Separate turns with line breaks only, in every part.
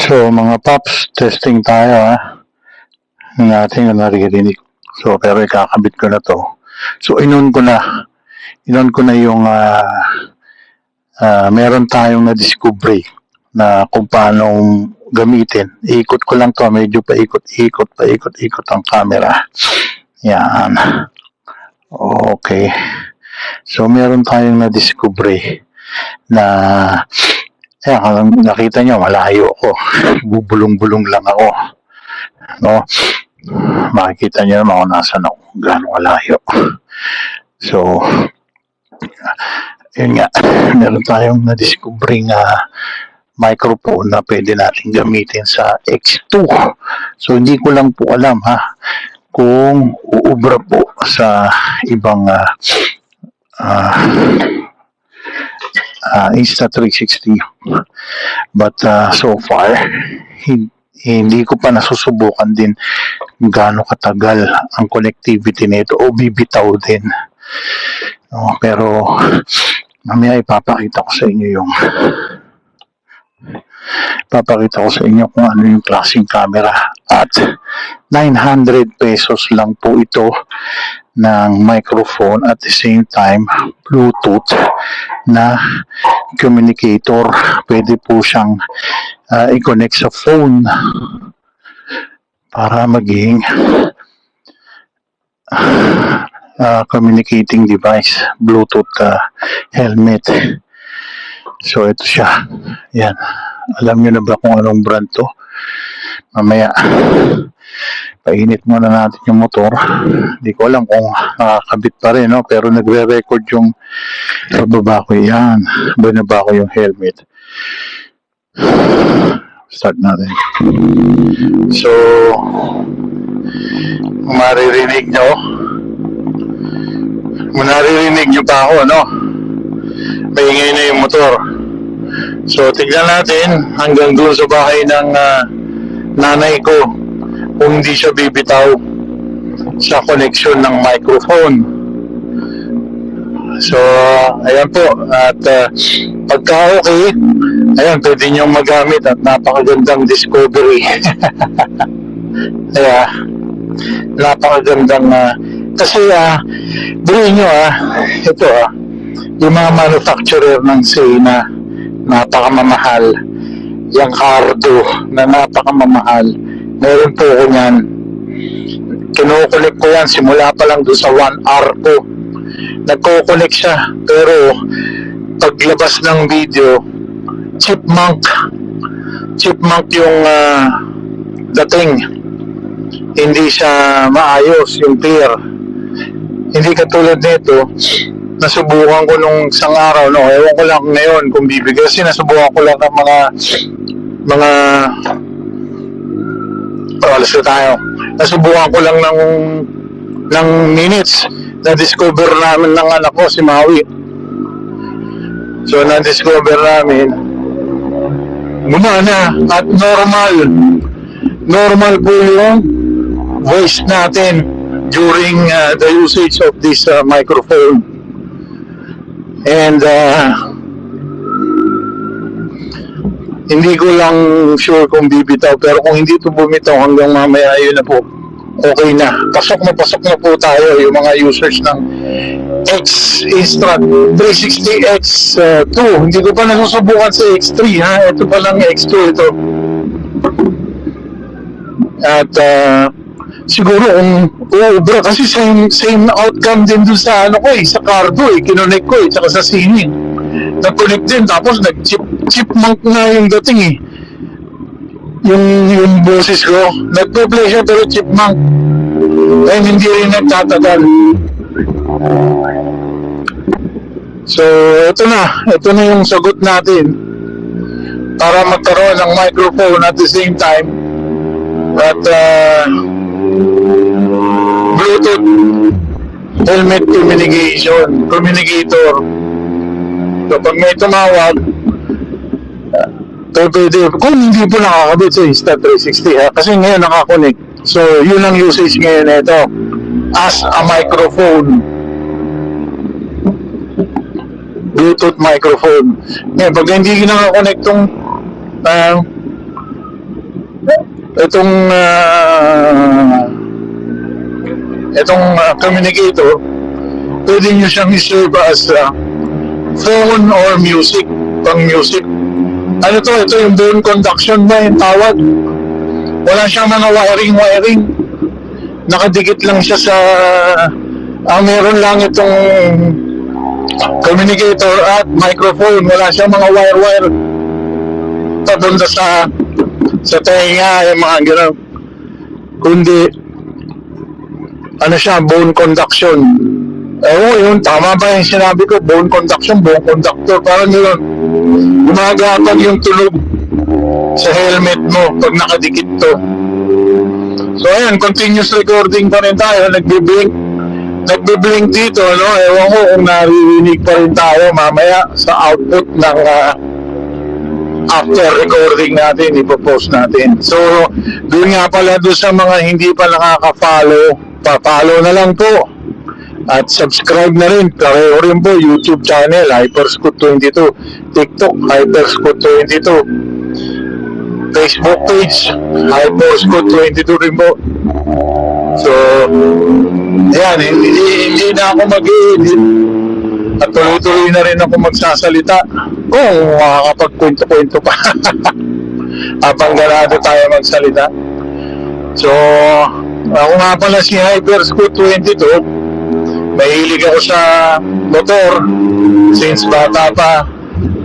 So mga paps, testing tayo ng ating naririnig. So pero ikakabit ko na to. So inon ko na yung meron tayong na-discovery na kung paano gamitin. Ikot ko lang to, medyo paikot ang camera. Yan. Okay. So meron tayong na-discovery na ayan, nakita nyo, malayo ako. Bubulong-bulong lang ako. No? Makikita nyo naman kung nasan ako, gano'ng kalayo. So, yun nga, meron tayong na-discovering microphone na pwede natin gamitin sa X2. So, hindi ko lang po alam kung uubra po sa ibang Insta360, but so far hindi ko pa nasusubukan din gaano katagal ang connectivity nito o bibitaw din, no? Pero mamaya ipapakita ko sa inyo kung ano yung klaseng camera. At 900 pesos lang po ito ng microphone, at the same time Bluetooth na communicator. Pwede po siyang i-connect sa phone para maging communicating device, Bluetooth helmet. So ito siya. Yan. Alam nyo na ba kung anong brand to? Mamaya painit muna natin yung motor. Hindi ko alam kung nakakabit pa rin, no? Pero nagre-record yung bababa ko yan. Binaba ko yung helmet. Start natin. So, maririnig nyo pa ako, no? Maingay na yung motor. So, tignan natin hanggang doon sa bahay ng nanay ko kung hindi siya bibitaw sa connection ng microphone. So, ayan po. At pagka okay, ayan, pwede nyo magamit at napakagandang discovery. Kaya, napakagandang kasi bilhin nyo ito yung mga manufacturer ng say na napakamamahal, yung Cardo na napakamamahal, meron po ko yan. Kinukulik ko yan simula pa lang doon sa 1R ko. Nagkukulik siya, pero paglabas ng video, chipmunk yung dating. Hindi siya maayos yung clear. Hindi katulad nito, nasubukan ko nung isang araw, no? Ewan ko lang ngayon kung bibigay, kasi nasubukan ko lang ng mga alas na tayo. Nasubukan ko lang ng minutes. Na-discover namin ng anak ko, si Maui. So, na-discover namin, gumana at normal po yung voice natin during the usage of this microphone. And hindi ko lang sure kung bibitaw, pero kung hindi ito bumitaw hanggang mamaya, yun na po, okay na. Pasok na po tayo, yung mga users ng Insta360 X2. Hindi ko pa nasusubukan sa X3 ito pa lang X2 ito. At siguro kung uubra, kasi same outcome din dun sa sa Cardo kinonect ko tsaka sa Singing. Nag-connect din, tapos nag-chipmunk na yung dating yung boses ko. Nag-play siya pero chipmunk. Ay hindi rin nagtatagal. So ito na yung sagot natin para magkaroon ng microphone at the same time at Bluetooth helmet communicator. So pag may tumawag, pwede, kung hindi po nakakabit sa Insta360 kasi ngayon nakakonect. So yun ang usage ngayon ito as a microphone, Bluetooth microphone. Ngayon pag hindi nakakonect tong itong communicator, pwede nyo siyang i-serve as phone or music, pang music. Ano to? Ito yung bone conduction ba yung tawag? Wala siyang mga wiring. Nakadikit lang siya sa... meron lang itong communicator at microphone. Wala siyang mga wire papunta sa tenga, yung mga gano'n. Kundi, ano siya, bone conduction. Yun, tama ba yung sinabi ko? Bone conduction, bone conductor. Parang yun, gumagapag yung tunog sa helmet mo pag nakadikit to. So ayan, continuous recording pa rin tayo. Nagbiblink dito, no? Ewan ko kung naririnig pa rin tayo mamaya sa output ng after recording natin, ipopost natin. So, doon nga pala doon sa mga hindi pa nakaka-follow, pa-follow na lang po. At subscribe na rin, pareho rin po, YouTube channel, Hyperscoot22, TikTok, Hyperscoot22, Facebook page, Hyperscoot22 rin po. So, yan, hindi na ako mag-i-edit at tuloy-tuloy na rin ako magsasalita kung makakapagkwento-kwento pa habang ganado tayo magsalita. So, ako nga pala si Hyperscoot22. Mahilig ako sa motor since bata pa.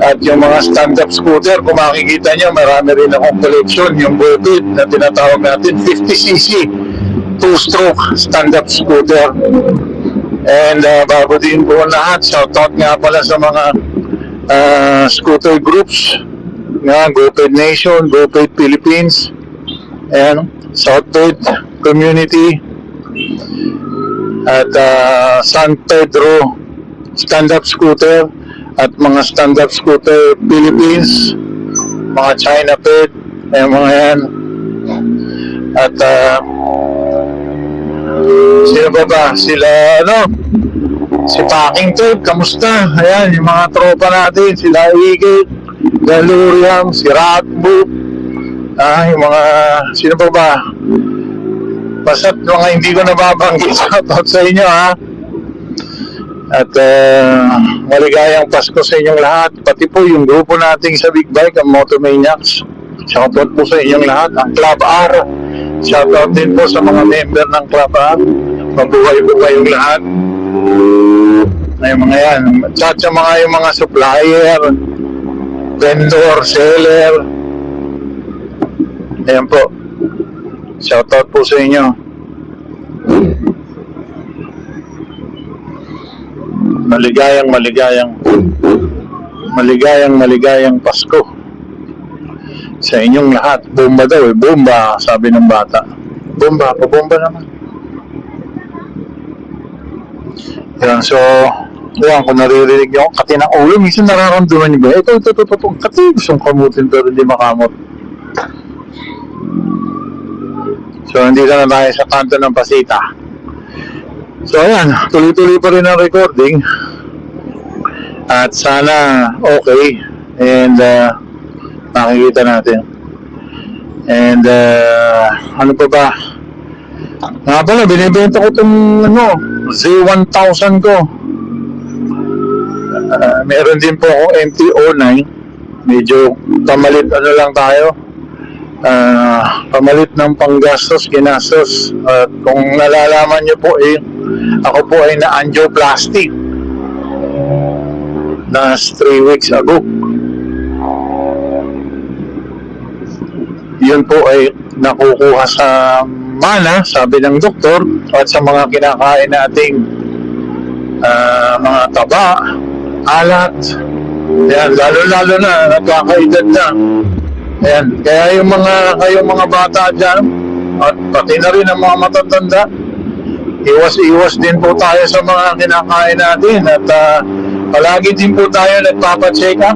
At yung mga stand-up scooter, kung makikita nyo, marami rin akong collection. Yung Bobit na tinatawag natin, 50cc, 2-stroke stand-up scooter. And bago din po lahat, shoutout nga pala sa mga scooter groups nga, GoPed Nation, GoPed Philippines, and Southped Community, at San Pedro stand-up scooter, at mga stand-up scooter Philippines, mga China Ped, mga yan. At sino ba? Sila, si Packing Tape, kamusta? Ayan, yung mga tropa natin, sila Igit, Galuriam, si Ratbo, yung mga, sino ba? Basta't mga hindi ko nababanggit, shoutout sa inyo, ha? At maligayang Pasko sa inyong lahat, pati po yung grupo nating sa Big Bike, ang Motomaniacs. Shoutout po sa inyong lahat, ang Club R. Shoutout din po sa mga member ng Club R. Mabuhay po kayong lahat. Ay mga yan. Chat sa yung mga supplier, vendor, seller. Ayan po. Shoutout po sa inyo. Maligayang Pasko sa inyong lahat. Bomba daw bomba, sabi ng bata. Bomba naman. Yan, so yan, kung naririnig nyo kati ng ulo, minsan nararamdaman nyo ba, ito, kati gustong kamutin pero hindi makamot. So nandito na tayo sa kanto ng Pasita. So ayan, tuloy-tuloy pa rin ang recording. At sana okay. And makikita natin. And ano pa ba? Nga pala, binibenta ko itong Z1000 ko. Meron din po akong MT-09. Medyo pamalit lang tayo. Pamalit ng panggastos, ginastos. At kung nalalaman nyo po ako po ay na-angioplasty last 3 weeks ago. Yun po ay nakukuha sa mana, sabi ng doktor, at sa mga kinakain nating mga taba, alat. Ayan, lalo na nagkakaedad na. Ayan, kaya kayong mga bata dyan, at pati na rin ang mga matatanda, iwas din po tayo sa mga kinakain natin, at palagi din po tayo nagpapacheck up.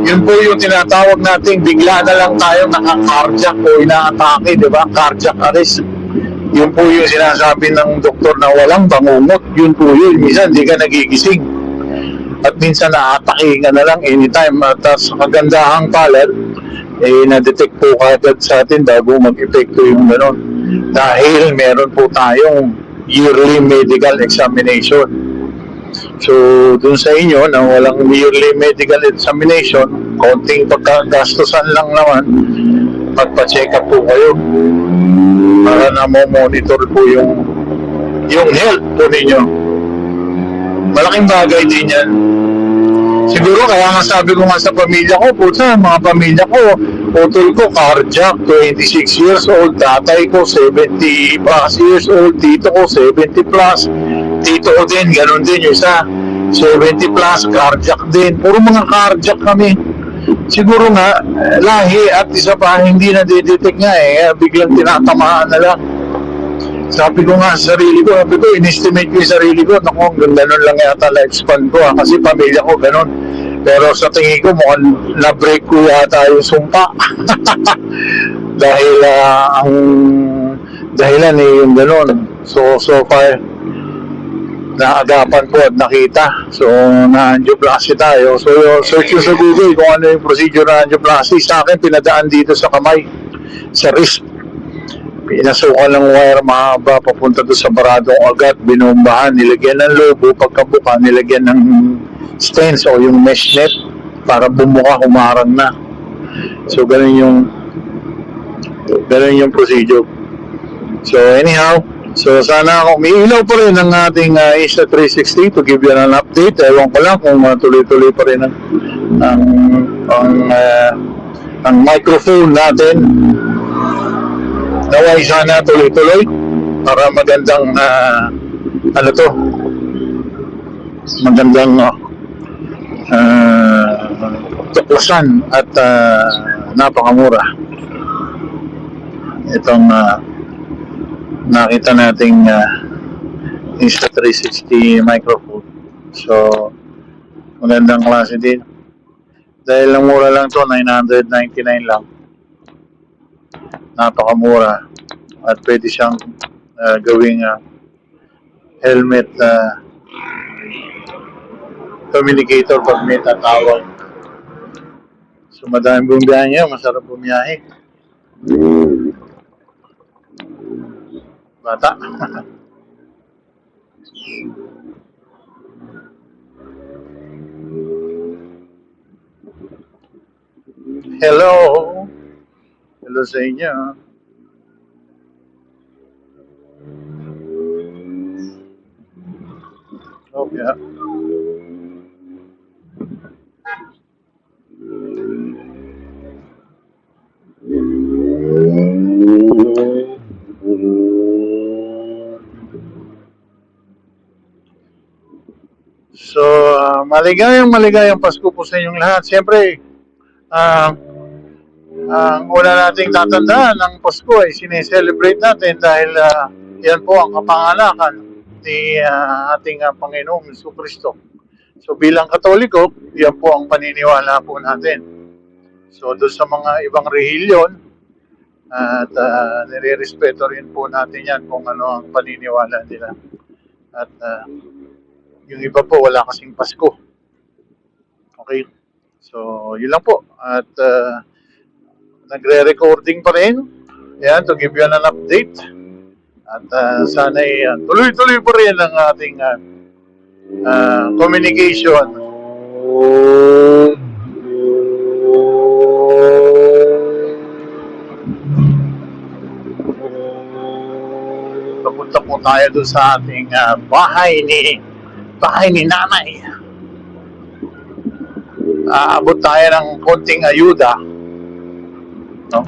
Yun po yung tinatawag nating bigla na lang tayo naka-cardiac o ina-atake, di ba? Cardiac arrest. Yun po yung sinasabi ng doktor na walang bangungot. Yun po yun. Minsan di ka nagigising. At minsan na-atake ka na lang anytime. At sa kagandahang palad, na-detect po agad sa atin bago mag-epekto yung gano'n. Dahil meron po tayong yearly medical examination. So, dun sa inyo na walang yearly medical examination, konting pagkagastusan lang naman, magpa-check up po kayo para na monitor po yung health po ninyo. Malaking bagay din yan. Siguro kaya nga sabi ko nga sa pamilya ko, puta, mga pamilya ko, utol ko, cardiac, 26 years old, tatay ko, 70 plus years old, tito ko, 70 plus, tito ko din, ganun din yung isa, 70 plus, cardiac din, puro mga cardiac kami. Siguro nga, lahi at isa pa, hindi na detect nga biglang tinatamaan na lang. Sabi ko nga sa sarili ko, in-estimate ko yung sarili ko, naku, ganun lang yata lifespan ko kasi pamilya ko ganun. Pero sa tingin ko, mukhang na-break ko yata yung sumpa. Dahil ang dahilan yung ganun. So far, naagapan ko at nakita. So, na-angioplasty tayo. So, search ko sa Google kung ano yung procedure na angioplasty. Sa akin, pinadaan dito sa kamay, sa wrist. Pinasukan ng wire mahaba papunta doon sa baradong agat, binombahan, nilagyan ng lobo, pagkabuka, nilagyan ng stents o yung mesh net para bumuka, humarang na. So, ganun yung procedure. So, anyhow, so sana may ilaw pa rin ang ating Insta360 to give you an update. Ewan ko lang kung tuloy-tuloy pa rin ang microphone natin. Naway sana tuloy-tuloy para magandang magandang tuklasan at napakamura itong nakita nating Insta360 microphone. So magandang klase din dahil ang mura lang to, 999 lang, napakamura at pwede siyang gawing helmet communicator pag may tatawag. So madaming bumiyahe niya, masarap bumiyahe. Bata. Hello. Hello sa inyo. Okay. So, maligayang Pasko po sa inyong lahat. Siyempre, ang una nating tatandaan ng Pasko ay sineselebrate natin dahil yan po ang kapanganakan ni ating Panginoong Jesucristo. So bilang Katoliko, yan po ang paniniwala po natin. So doon sa mga ibang relihiyon, at nire-respeto rin po natin yan kung ano ang paniniwala nila. At yung iba po wala kasing Pasko. Okay? So yun lang po. At nagre-recording pa rin. Yan, to give you an update. At sana tuloy-tuloy pa rin ang ating communication. Papunta po tayo doon sa ating bahay ni nanay. Aabot tayo ng konting ayuda. No?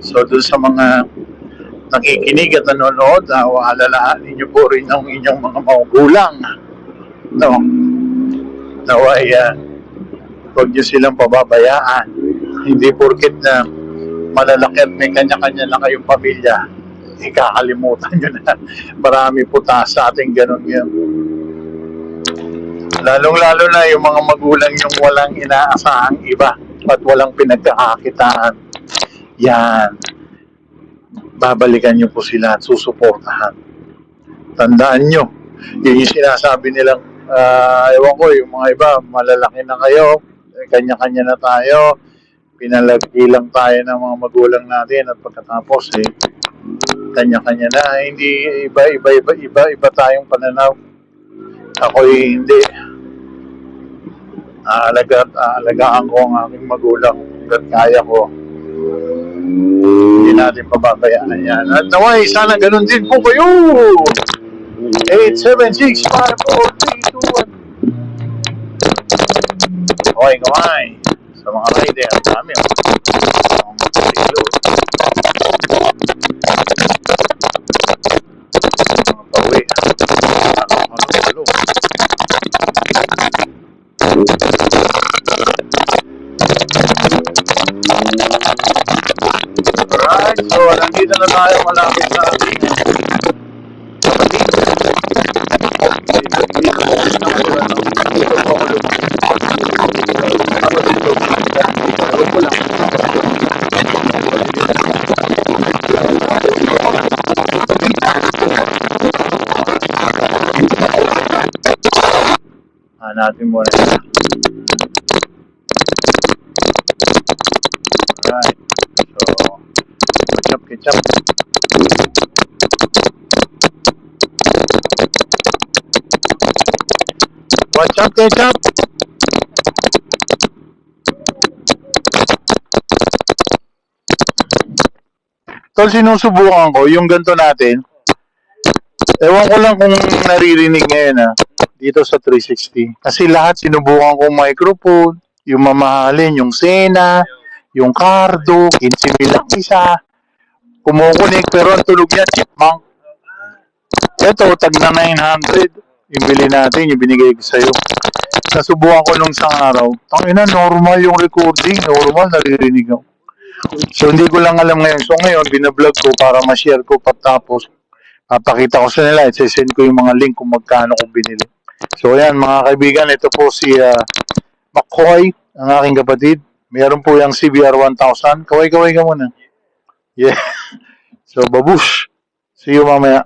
So doon sa mga nakikinig at nanonood, alalahanin niyo po rin ang inyong mga magulang. No? Naway, huwag niyo silang pababayaan. Hindi porket na malalaki at may kanya-kanya na kayong pamilya, ikakalimutan nyo na. Marami po sa ating ganun yan. Lalong-lalo na yung mga magulang yung walang inaasahang iba at walang pinagkakakitaan. Yan. Babalikan nyo po sila at susuportahan. Tandaan nyo, yun yung sinasabi nilang, ewan ko, yung mga iba, malalaki na kayo, kanya-kanya na tayo, pinalagi lang tayo ng mga magulang natin at pagkatapos kanya-kanya na, hindi iba tayong pananaw. Ako'y hindi. Aalagaan ko ang aking magulang hanggat kaya ko. Hindi natin pababayaan yan. At naway, sana ganun din po kayo. 876-54321. Okay, kamay. Sa mga rider, dami. Mga pauwi. Ano. Alright, so nandito na tayo malapit sa ating natin muna. Alright. So, ketchup. What's up, ketchup? Tol, sinusubukan ko yung ganito natin. Ewan ko lang kung naririnig ngayon dito sa 360. Kasi lahat sinubukan kong microphone, yung mamahalin, yung Sena, yung Cardo, 15,000 lang isa. Kumukunik pero ang tulog niya, chipmunk. Ito, tag na 900. Yung bili natin, yung binigay ko sa'yo. Nasubukan ko nung isang araw. Tangina, normal yung recording. Normal, naririnig ako. So, hindi ko lang alam ngayon. So, ngayon, binablog ko para ma-share ko pagtapos. Papakita ko sa nila. I-send ko yung mga link kung magkano ko binili. So, ayan, mga kaibigan. Ito po si McCoy, ang aking kapatid. Meron po yung CBR 1000. Kaway-kaway ka muna. Yeah. So, babush. See you mamaya.